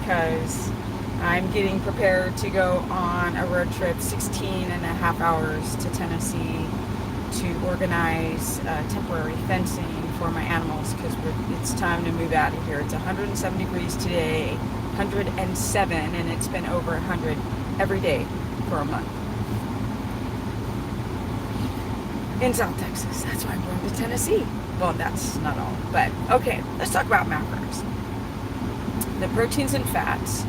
because I'm getting prepared to go on a road trip 16 and a half hours to Tennessee to organize temporary fencing for my animals because it's time to move out of here. It's 107 degrees today, 107, and it's been over 100 every day for a month in South Texas. That's why I'm going to Tennessee. Well, that's not all, but okay, let's talk about macros. The proteins and fats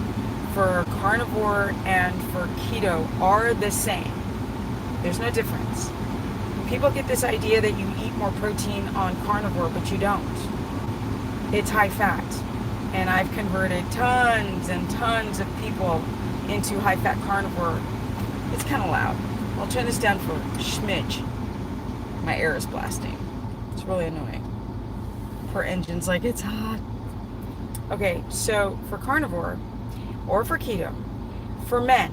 for carnivore and for keto are the same. There's no difference. People get this idea that you eat more protein on carnivore, but you don't. It's high fat. And I've converted tons and tons of people into high fat carnivore. It's kind of loud. I'll turn this down for schmidge. My air is blasting. It's really annoying. Poor engine's like, it's hot. Okay, so for carnivore or for keto, for men,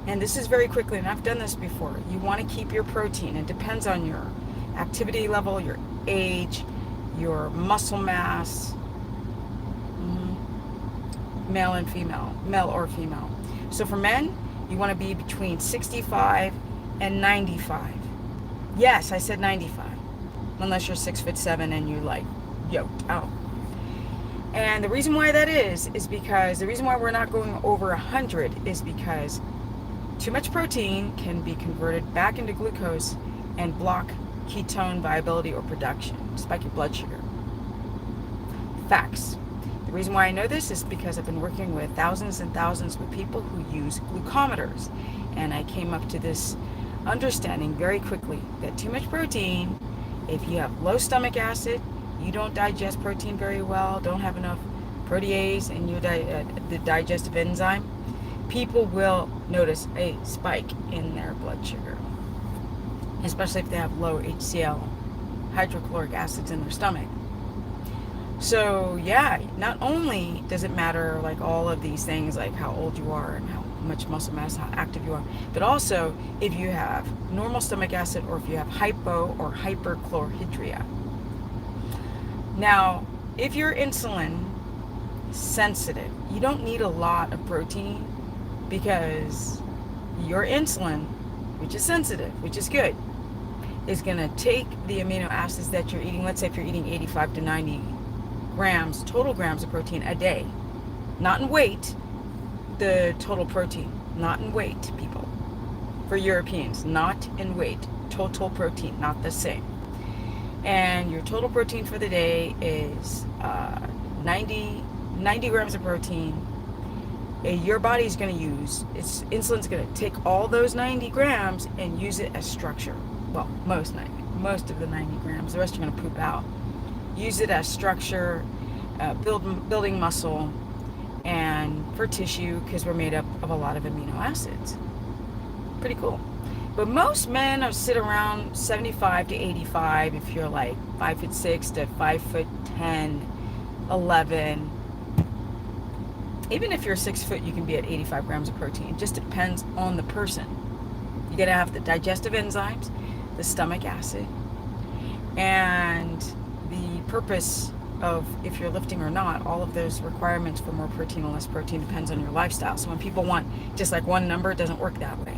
and this is very quickly, and I've done this before, you want to keep your protein. It depends on your activity level, your age, your muscle mass, male and female, male or female. So for men, you want to be between 65 and 95. Yes, I said 95. Unless you're 6'7" and you like yoked out. And the reason why that is because the reason why we're not going over 100 is because too much protein can be converted back into glucose and block ketone viability or production, spike your blood sugar. Facts. The reason why I know this is because I've been working with thousands and thousands of people who use glucometers, and I came up to this understanding very quickly that too much protein, if you have low stomach acid, you don't digest protein very well, don't have enough protease in your the digestive enzyme, people will notice a spike in their blood sugar, especially if they have low HCl, hydrochloric acids in their stomach. So yeah, not only does it matter like all of these things like how old you are and how much muscle mass, how active you are, but also if you have normal stomach acid or if you have hypo or hyperchlorhydria. Now, if you're insulin sensitive, you don't need a lot of protein because your insulin, which is sensitive, which is good, is going to take the amino acids that you're eating. Let's say if you're eating 85 to 90 grams, total grams of protein a day, not in weight, the total protein, not in weight, people. For Europeans, not in weight, total protein, not the same. And your total protein for the day is 90 grams of protein. Your body's going to use, insulin's going to take all those 90 grams and use it as structure. Well, most of the 90 grams. The rest you're going to poop out. Use it as structure, building muscle, and for tissue because we're made up of a lot of amino acids. Pretty cool. But most men sit around 75 to 85 if you're like 5'6" to 5'10", 11. Even if you're 6 foot, you can be at 85 grams of protein. It just depends on the person. You gotta have the digestive enzymes, the stomach acid, and the purpose of if you're lifting or not. All of those requirements for more protein or less protein depends on your lifestyle. So when people want just like one number, it doesn't work that way.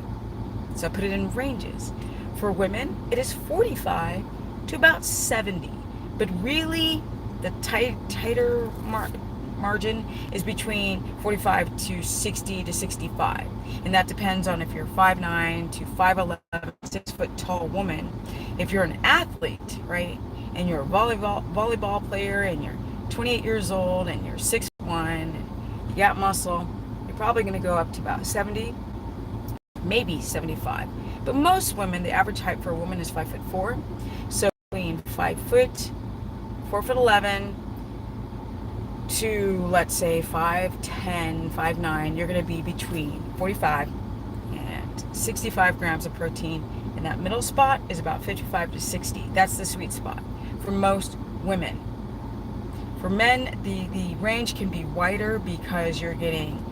So I put it in ranges. For women, it is 45 to about 70. But really, the tighter margin is between 45 to 60 to 65. And that depends on if you're 5'9" to 5'11", 6 foot tall woman. If you're an athlete, right, and you're a volleyball player and you're 28 years old and you're 6'1", and you got muscle, you're probably going to go up to about 70, maybe 75. But most women, the average height for a woman is 5'4". So between 5 foot, 4'11" to let's say 5'10", 5'9", you're going to be between 45 and 65 grams of protein. And that middle spot is about 55 to 60. That's the sweet spot for most women. For men, the range can be wider because you're getting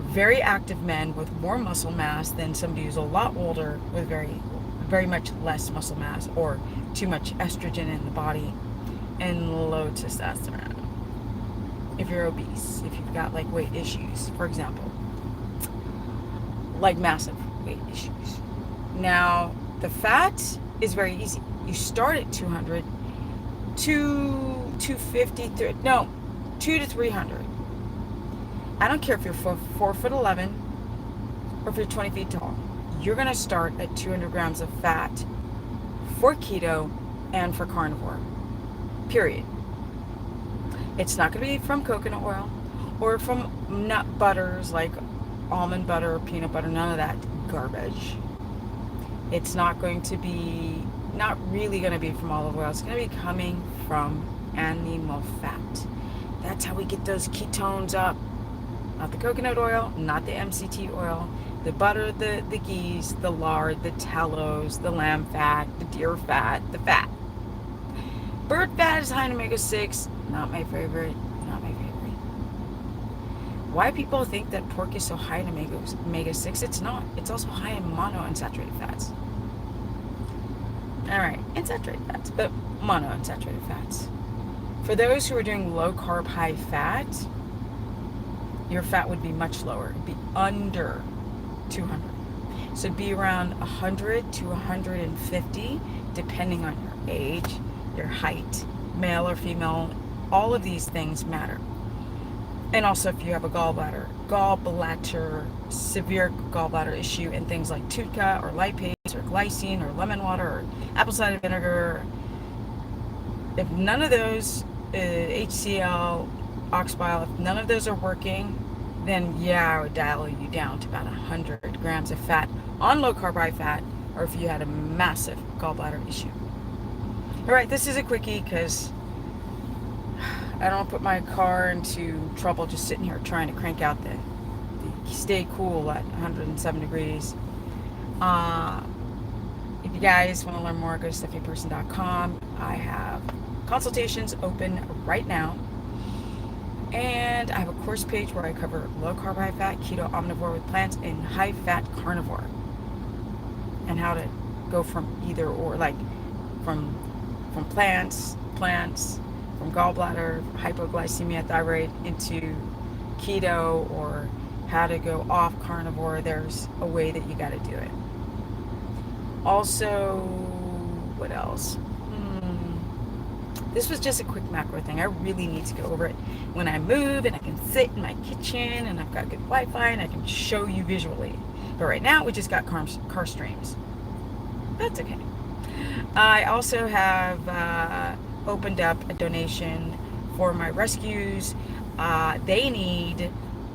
very active men with more muscle mass than somebody who's a lot older with very much less muscle mass or too much estrogen in the body and low testosterone. if you're obese, if you've got like weight issues, for example, like massive weight issues. Now, the fat is very easy. You start at 200 to 250, no, 2 to 300. I don't care if you're 4'11" or if you're 20 feet tall. You're going to start at 200 grams of fat for keto and for carnivore. Period. It's not going to be from coconut oil or from nut butters like almond butter or peanut butter, none of that garbage. It's not going to be, not really going to be from olive oil. It's going to be coming from animal fat. That's how we get those ketones up. Not the coconut oil, not the MCT oil, the butter, the ghee, the lard, the tallows, the lamb fat, the deer fat, the fat. Bird fat is high in omega-6. Not my favorite. Not my favorite. Why people think that pork is so high in omega-6? It's not. It's also high in monounsaturated fats. All right, unsaturated fats, but monounsaturated fats. For those who are doing low carb, high fat, your fat would be much lower. It'd be under 200. So it'd be around 100 to 150, depending on your age, your height, male or female. All of these things matter. And also if you have a severe gallbladder issue, and things like TUDCA or lipase or glycine or lemon water or apple cider vinegar, if none of those, HCl, ox bile, if none of those are working, then yeah, I would dial you down to about 100 grams of fat on low carb, high fat, or if you had a massive gallbladder issue. All right, this is a quickie because I don't put my car into trouble just sitting here trying to crank out the stay cool at 107 degrees. If you guys want to learn more, go to stephanieperson.com. I have consultations open right now. And I have a course page where I cover low carb, high fat, keto, omnivore with plants, and high fat carnivore. And how to go from either or, like from plants, from gallbladder, hypoglycemia, thyroid, into keto, or how to go off carnivore. There's a way that you got to do it. Also, what else? This was just a quick macro thing. I really need to go over it when I move and I can sit in my kitchen and I've got good Wi-Fi and I can show you visually. But right now we just got car streams. That's okay. I also have opened up a donation for my rescues. They need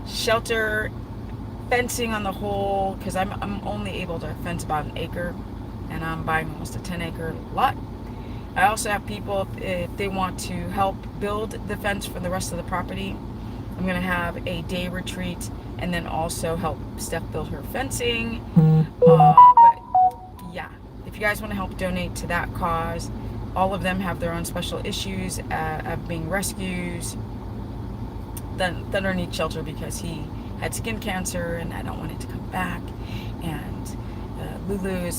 shelter, fencing on the whole, because I'm only able to fence about an acre, and I'm buying almost a 10-acre lot. I also have people, if they want to help build the fence for the rest of the property, I'm going to have a day retreat and then also help Steph build her fencing. But yeah, if you guys want to help donate to that cause, all of them have their own special issues of being rescues. Thunder needs shelter because he had skin cancer and I don't want it to come back. And Lulu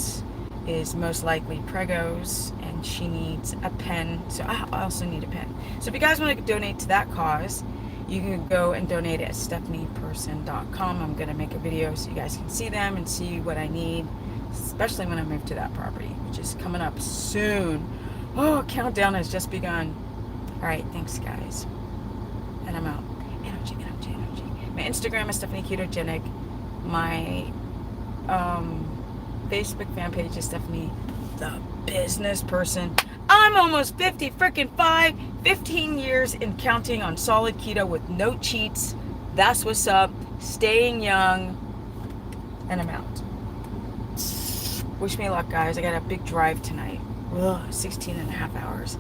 is most likely pregos and she needs a pen, so I also need a pen. So if you guys want to donate to that cause, you can go and donate at stephanieperson.com. I'm going to make a video so you guys can see them and see what I need, especially when I move to that property, which is coming up soon. Oh, countdown has just begun. All right, thanks guys, and I'm out. Energy. My Instagram is Stephanie Ketogenic. My Facebook fan page is Stephanie the Business Person. I'm almost 50 freaking 15 years and counting on solid keto with no cheats. That's what's up. Staying young. And I'm out. Wish me luck, guys. I got a big drive tonight. 16 and a half hours.